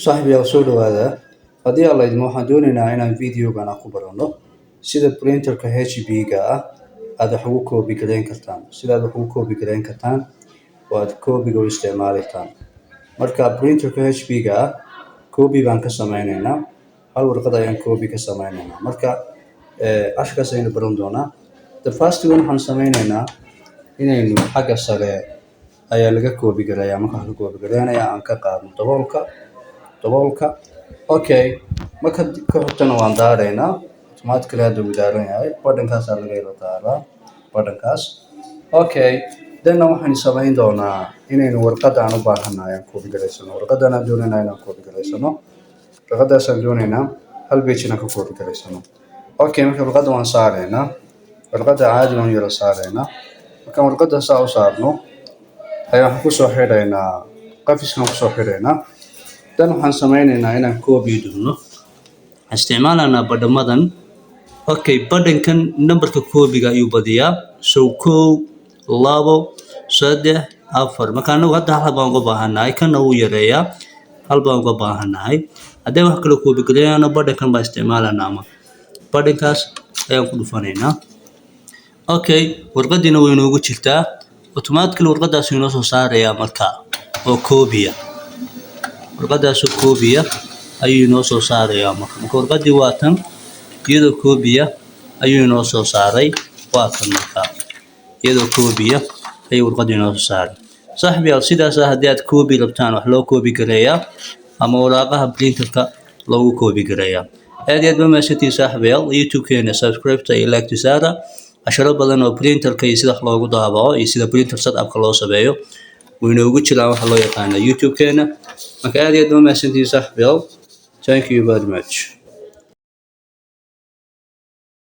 صاحبي أقصد هذا هذه الله يدمو حدوننا هنا فيديو كان أخبرنا سيدا برينتر كهاتش بيجا هذا حقوقه بكرين كتان سيدا هذا حقوقه بكرين كتان وهذا كوبي جو استعمال كتان مركب برينتر كهاتش بيجا كوبي بانك سمعنا هل ورقة يعني كوبي كسمعنا مركب أشخاص هنا برندونا the first one حن سمعنا إنه حاجة سريع ayaa laga koobi garayaa marka la koobi garanayaa aan ka qaadno daboolka okay marka ka hortana waan daaraynaa automatically hada uu daaran yahay badhankaas laga helo badhankaas okay then waxaan samayn doonaa inaynu warqada aan u baahanahay aan koobi garaysano warqadan aan doonaynaa inaan koobi garaysano warqadaas aan doonaynaa hal page inaan ka koobi garaysano okay marka warqada waan saaraynaa warqada caadi waan yara saaraynaa marka warqada saa u saarno ayaan ku soo xidhaynaa qafiskan ku soo xidhaynaa dan waxaan sameynaynaa inaan koobi doono isticmaalana badhamadan okay badhankan numberka koobiga ayuu badiyaa so 1 2 3 4 marka anagu hadda hal baan uga baahanahay kana uu yareeyaa hal baan uga baahanahay haddii wax kale koobi galayana badhankan baa isticmaalana ama badhankaas ayaan ku dhufanaynaa okay warqadina way inoogu jirtaa automatically warqadaas inoo soo saaraya marka oo koobiya warqadaas oo koobiya ayuu inoo soo saaraya marka warqadii waa tan iyadoo koobiya ayuu inoo soo saaray waa tan marka iyadoo koobiya ayuu warqadii inoo soo saaray saaxiibayaal sidaas haddii aad koobi rabtaan wax loo koobi gareeyaa ama waraaqaha printerka loogu koobi gareeyaa aad iyo aad ma mahadsantihiin saaxiibayaal youtube-keena subscribe iyo like saara asharo badan oo printerka iyo sida loogu daabaco iyo sida printer setup-ka loo sameeyo wayna ugu jiraan waxa loo yaqaan YouTube-keena marka aad iyo aad ma mahadsantihiin saaxiibayaal thank you very much